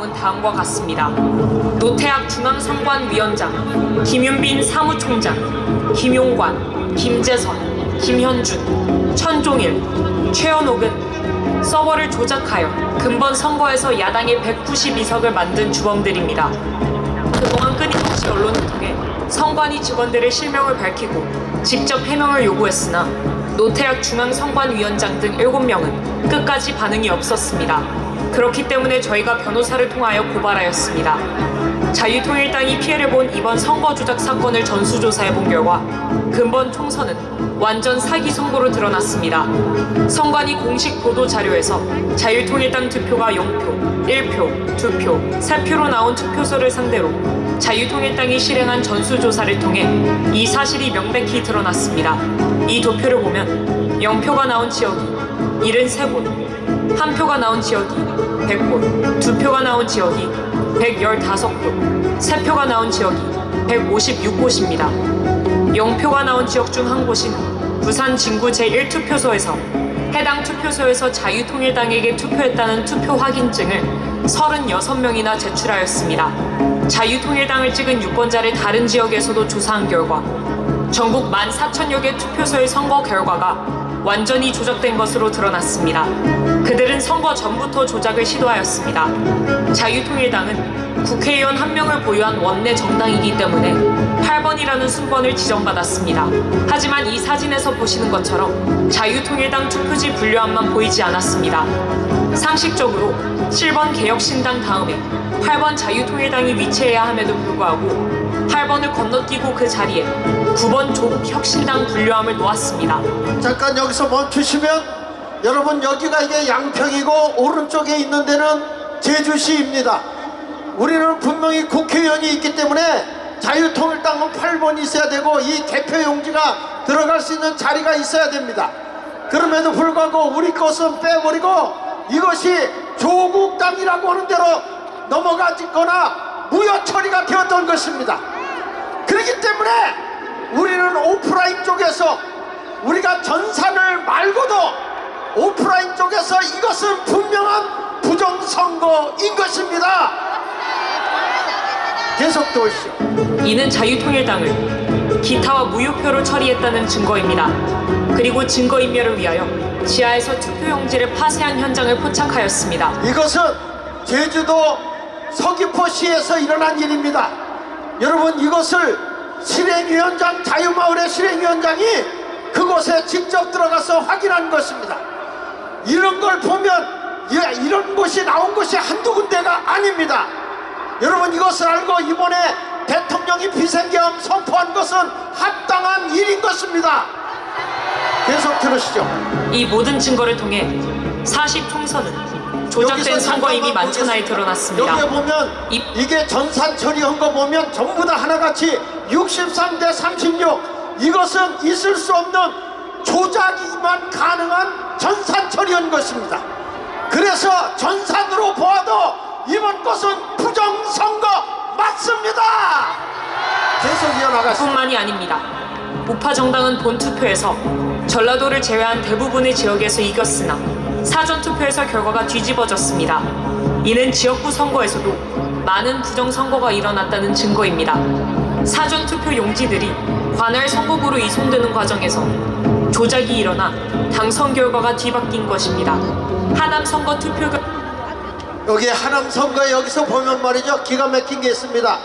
내용은 다음과 같습니다. 노태학 중앙선관위원장, 김윤빈 사무총장, 김용관, 김재선, 김현준, 천종일, 최현옥은 서버를 조작하여 근본 선거에서 야당의 192석을 만든 주범들입니다. 그동안 끊임없이 언론을 통해 선관위 직원들의 실명을 밝히고 직접 해명을 요구했으나 노태학 중앙선관위원장 등 7명은 끝까지 반응이 없었습니다. 그렇기 때문에 저희가 변호사를 통하여 고발하였습니다. 자유통일당이 피해를 본 이번 선거 조작 사건을 전수조사해본 결과 근본 총선은 완전 사기 선거로 드러났습니다. 선관위 공식 보도 자료에서 자유통일당 투표가 0표, 1표, 2표, 3표로 나온 투표소를 상대로 자유통일당이 실행한 전수조사를 통해 이 사실이 명백히 드러났습니다. 이 도표를 보면 0표가 나온 지역이 73곳, 1표가 나온 지역이 100곳, 2표가 나온 지역이 115곳, 3표가 나온 지역이 156곳입니다. 0표가 나온 지역 중 한 곳인 부산 진구 제1투표소에서 해당 투표소에서 자유통일당에게 투표했다는 투표 확인증을 36명이나 제출하였습니다. 자유통일당을 찍은 유권자를 다른 지역에서도 조사한 결과 전국 14,000여 개 투표소의 선거 결과가 완전히 조작된 것으로 드러났습니다. 그들은 선거 전부터 조작을 시도하였습니다. 자유통일당은 국회의원 1명을 보유한 원내 정당이기 때문에 8번이라는 순번을 지정받았습니다. 하지만 이 사진에서 보시는 것처럼 자유통일당 투표지 분류함만 보이지 않았습니다. 상식적으로 7번 개혁신당 다음에 8번 자유통일당이 위치해야 함에도 불구하고 8번을 건너뛰고 그 자리에 9번 조국혁신당 분류함을 놓았습니다. 잠깐 여기서 멈추시면, 여러분 여기가 이게 양평이고 오른쪽에 있는 데는 제주시입니다. 우리는 분명히 국회의원이 있기 때문에 자유통일당은 8번이 있어야 되고 이 개표용지가 들어갈 수 있는 자리가 있어야 됩니다. 그럼에도 불구하고 우리 것은 빼버리고 이것이 조국당이라고 하는 대로 넘어가거나 무효 처리가 되었던 것입니다. 그렇기 때문에 우리는 오프라인 쪽에서 우리가 전산을 말고도 오프라인 쪽에서 이것은 분명한 부정선거인 것입니다. 계속 도시죠. 이는 자유통일당을 기타와 무효표로 처리했다는 증거입니다. 그리고 증거인멸을 위하여 지하에서 투표용지를 파쇄한 현장을 포착하였습니다. 이것은 제주도 서귀포시에서 일어난 일입니다. 여러분, 이것을 실행위원장, 자유마을의 실행위원장이 그곳에 직접 들어가서 확인한 것입니다. 이런 걸 보면 이런 것이 나온 것이 한두 군데가 아닙니다. 여러분, 이것을 알고 이번에 대통령이 비상계엄 선포한 것은 합당한 일인 것입니다. 계속 들으시죠. 이 모든 증거를 통해 40총선은 조작된 선거임이 만천하에 드러났습니다. 여기에 보면 이게 전산 처리한 거 보면 전부 다 하나같이 63대 36, 이것은 있을 수 없는 조작이만 가능한 전산 처리한 것입니다. 그래서 전산으로 보아도 이번 것은 부정선거 맞습니다. 계속 이어나가십니다. 뿐만이 아닙니다. 우파 정당은 본투표에서 전라도를 제외한 대부분의 지역에서 이겼으나 사전투표에서 결과가 뒤집어졌습니다. 이는 지역구 선거에서도 많은 부정선거가 일어났다는 증거입니다. 사전투표 용지들이 관할 선거구로 이송되는 과정에서 조작이 일어나 당선 결과가 뒤바뀐 것입니다. 하남 선거 투표 여기 하남 선거 여기서 보면 말이죠, 기가 막힌 게 있습니다.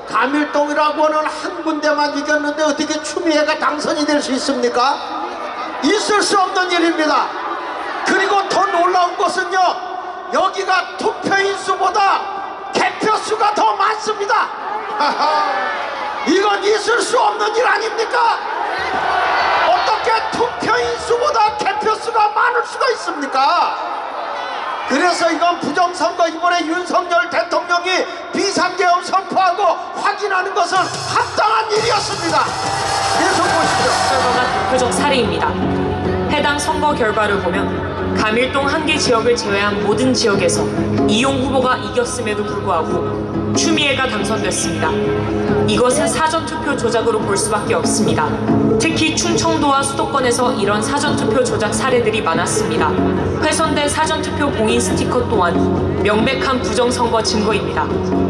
가밀동이라고 하는 한 군데만 이겼는데 어떻게 추미애가 당선이 될 수 있습니까? 있을 수 없는 일입니다. 그리고 더 놀라운 것은요, 여기가 투표인 수보다 개표 수가 더 많습니다. 이건 있을 수 없는 일 아닙니까? 어떻게 투표인 수보다 개표 수가 많을 수가 있습니까? 그래서 이건 부정선거, 이번에 윤석열 대통령이 비상계엄 선포하고 확인하는 것은 합당한 일이었습니다. 계속 보시죠. 결과가 대표적 사례입니다. 해당 선거 결과를 보면 감일동 한 개 지역을 제외한 모든 지역에서 이용 후보가 이겼음에도 불구하고 추미애가 당선됐습니다. 이것은 사전투표 조작으로 볼 수밖에 없습니다. 특히 충청도와 수도권에서 이런 사전투표 조작 사례들이 많았습니다. 훼손된 사전투표 봉인 스티커 또한 명백한 부정선거 증거입니다.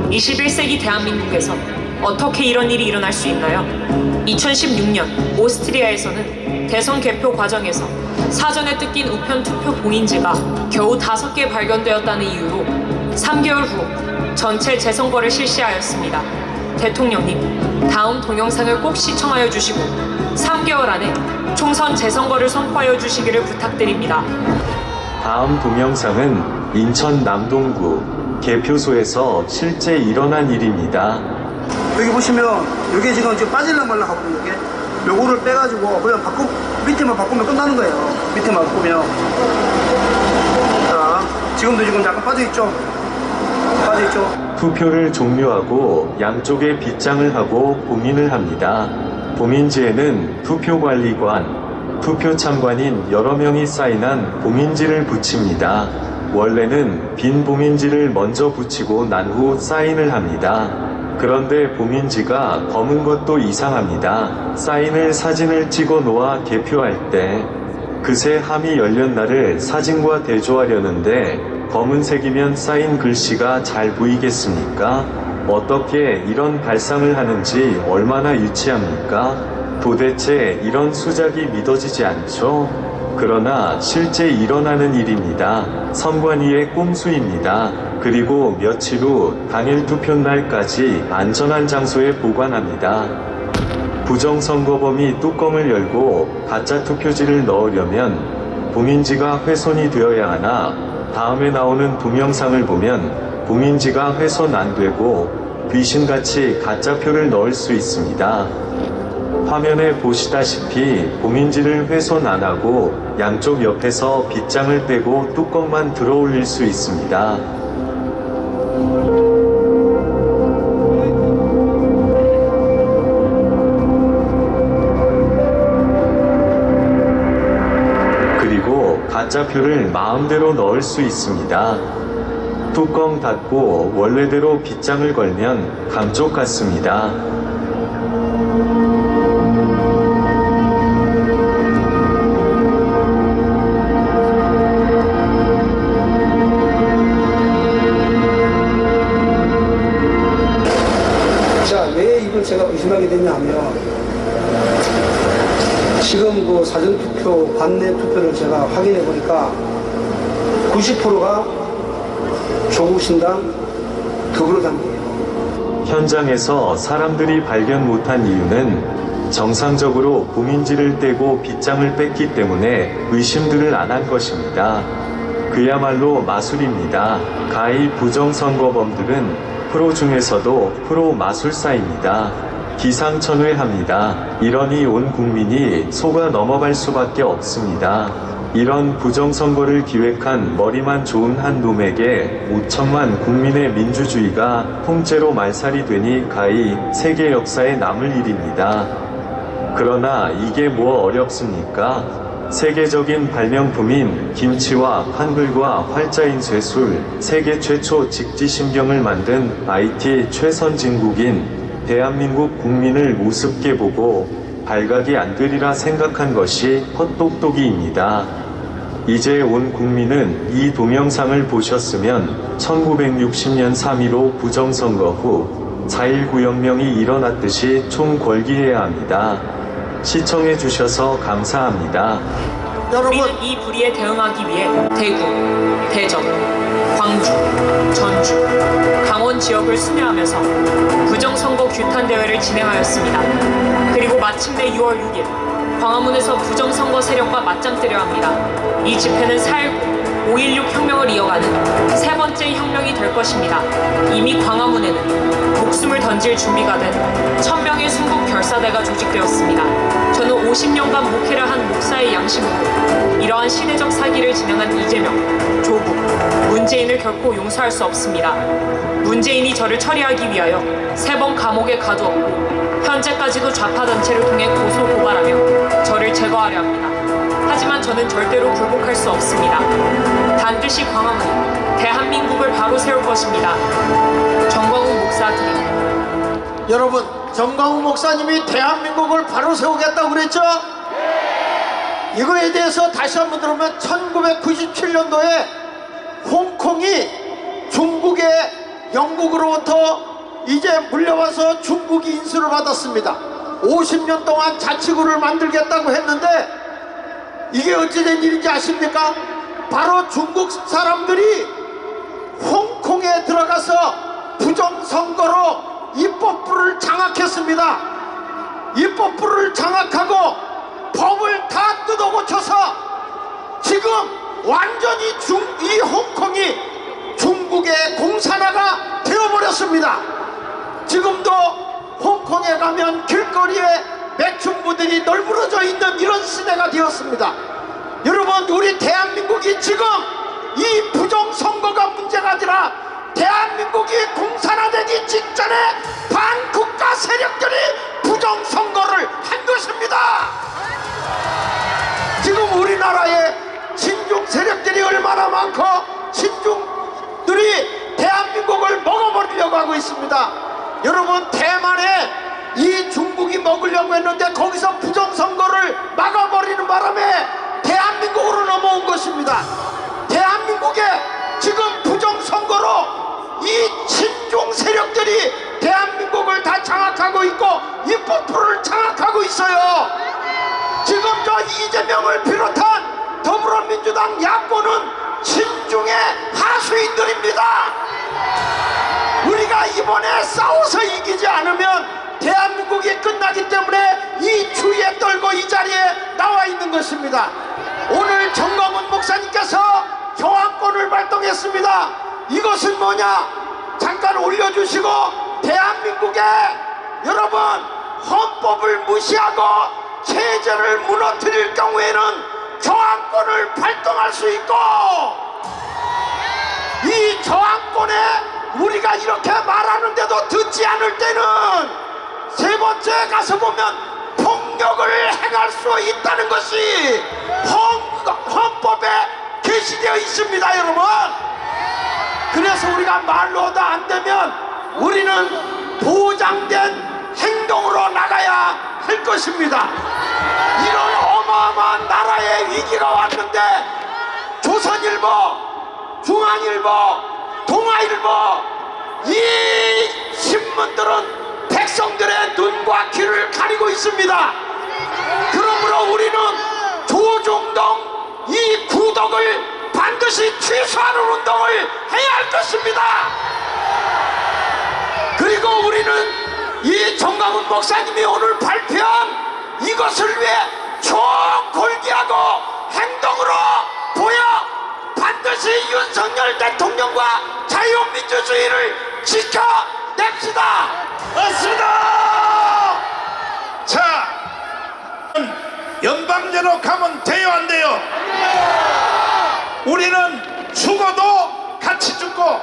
21세기 대한민국에서 어떻게 이런 일이 일어날 수 있나요? 2016년 오스트리아에서는 대선 개표 과정에서 사전에 뜯긴 우편 투표 봉인지가 겨우 5개 발견되었다는 이유로 3개월 후 전체 재선거를 실시하였습니다. 대통령님, 다음 동영상을 꼭 시청하여 주시고 3개월 안에 총선 재선거를 선포하여 주시기를 부탁드립니다. 다음 동영상은 인천 남동구 개표소에서 실제 일어난 일입니다. 여기 보시면 이게 지금 빠질랑 말랑 하고 이게 요거를 빼가지고 그냥 밑에만 바꾸면 끝나는 거예요. 밑에만 바꾸면. 자, 지금도 지금 약간 빠져있죠? 빠져있죠? 투표를 종료하고 양쪽에 빗장을 하고 봉인을 합니다. 봉인지에는 투표관리관, 투표참관인 여러 명이 사인한 봉인지를 붙입니다. 원래는 빈 봉인지를 먼저 붙이고 난 후 사인을 합니다. 그런데 봉인지가 검은 것도 이상합니다. 사인을 사진을 찍어 놓아 개표할 때 그새 함이 열린 날을 사진과 대조하려는데 검은색이면 사인 글씨가 잘 보이겠습니까? 어떻게 이런 발상을 하는지 얼마나 유치합니까? 도대체 이런 수작이 믿어지지 않죠? 그러나 실제 일어나는 일입니다. 선관위의 꼼수입니다. 그리고 며칠 후 당일 투표날까지 안전한 장소에 보관합니다. 부정선거범이 뚜껑을 열고 가짜 투표지를 넣으려면 봉인지가 훼손이 되어야 하나 다음에 나오는 동영상을 보면 봉인지가 훼손 안 되고 귀신같이 가짜표를 넣을 수 있습니다. 화면에 보시다시피 봉인지를 훼손 안 하고 양쪽 옆에서 빗장을 떼고 뚜껑만 들어 올릴 수 있습니다. 그리고 가짜표를 마음대로 넣을 수 있습니다. 뚜껑 닫고 원래대로 빗장을 걸면 감쪽 같습니다. 자, 왜 이걸 제가 의심하게 됐냐 하면 지금 그 사전투표, 관내 투표를 제가 확인해 보니까 90%가 조국신당 더불어당이에요. 현장에서 사람들이 발견 못한 이유는 정상적으로 봉인지를 떼고 빗장을 뺐기 때문에 의심들을 안 한 것입니다. 그야말로 마술입니다. 가히 부정선거범들은 프로 중에서도 프로 마술사입니다. 기상천외합니다. 이러니 온 국민이 속아 넘어갈 수밖에 없습니다. 이런 부정선거를 기획한 머리만 좋은 한 놈에게 5천만 국민의 민주주의가 통째로 말살이 되니 가히 세계 역사에 남을 일입니다. 그러나 이게 뭐 어렵습니까? 세계적인 발명품인 김치와 한글과 활자인 쇠술, 세계 최초 직지심경을 만든 IT 최선진국인 대한민국 국민을 우습게 보고 발각이 안 되리라 생각한 것이 헛똑똑이입니다. 이제 온 국민은 이 동영상을 보셨으면 1960년 3.15 부정선거 후 4.19 혁명이 일어났듯이 총궐기해야 합니다. 시청해 주셔서 감사합니다. 여러분, 우리는 이 불의에 대응하기 위해 대구, 대전, 광주, 전주, 강원 지역을 순회하면서 부정선거 규탄 대회를 진행하였습니다. 그리고 마침내 6월 6일 광화문에서 부정선거 세력과 맞짱 뜨려 합니다. 이 집회는 4.19, 5.16 혁명을 이어가는 세 번째 혁명이 될 것입니다. 이미 광화문에는 목숨을 던질 준비가 된 1000명의 순국 결사대가 조직되었습니다. 저는 50년간 목회를 한 목사의 양심으로 이러한 시대적 사기를 진행한 이재명, 조국, 문재인을 결코 용서할 수 없습니다. 문재인이 저를 처리하기 위하여 3번 감옥에 가두었고 현재까지도 좌파단체를 통해 고소 고발하며 저를 제거하려 합니다. 하지만 저는 절대로 굴복할 수 없습니다. 반드시 광화문에 대한민국을 바로 세울 것입니다. 정광훈 목사 드립니다. 여러분, 정광훈 목사님이 대한민국을 바로 세우겠다고 그랬죠? 이거에 대해서 다시 한번 들으면 1997년도에 홍콩이 중국의 영국으로부터 이제 물려와서 중국이 인수를 받았습니다. 50년 동안 자치구를 만들겠다고 했는데 이게 어찌된 일인지 아십니까? 바로 중국 사람들이 홍콩에 들어가서 부정선거로 입법부를 장악했습니다. 입법부를 장악하고 법을 다 뜯어고쳐서 지금 완전히 이 홍콩이 중국의 공산화가 되어버렸습니다. 지금도 홍콩에 가면 길거리에 매춘부들이 널브러져 있는 이런 시대가 되었습니다. 여러분, 우리 대한민국이 지금 이 부정선거가 문제가 아니라 대한민국이 공산화되기 직전에 반국가 세력들이 부정선거를 한 것입니다. 지금 우리나라에 친중 세력들이 얼마나 많고 친중들이 대한민국을 먹어버리려고 하고 있습니다. 여러분, 대만에 이 중국이 먹으려고 했는데 거기서 부정선거를 막아버리는 바람에 대한민국으로 넘어온 것입니다. 대한민국에 지금 부정선거로 이 친중 세력들이 대한민국을 다 장악하고 있고 입법부를 장악하고 있어요. 지금 저 이재명을 비롯한 더불어민주당 야권은 친중의 하수인들입니다. 우리가 이번에 싸워서 이기지 않으면 대한민국이 끝나기 때문에 이 추위에 떨고 이 자리에 나와 있는 것입니다. 오늘 정광훈 목사님께서 교황권을 발동했습니다. 이것은 뭐냐? 잠깐 올려주시고, 대한민국에 여러분 헌법을 무시하고 체제를 무너뜨릴 경우에는 교황권을 발동할 수 있고, 이 교황권에 우리가 이렇게 말하는데도 듣지 않을 때는 세 번째 가서 보면 폭력을 행할 수 있다는 것이 헌법에 게시되어 있습니다, 여러분. 그래서 우리가 말로도 안 되면 우리는 보장된 행동으로 나가야 할 것입니다. 이런 어마어마한 나라의 위기가 왔는데 조선일보, 중앙일보, 동아일보 이 신문들은 백성들의 눈과 귀를 가리고 있습니다. 그러므로 우리는 조중동 이 구독을 반드시 취소하는 운동을 해야 할 것입니다. 그리고 우리는 이 정광훈 목사님이 오늘 발표한 이것을 위해 총골기하고 행동으로 보여 반드시 윤석열 대통령과 자유민주주의를 지켜냅시다. 맞습니다. 자, 연방제로 가면 돼요, 안 돼요? 우리는 죽어도 같이 죽고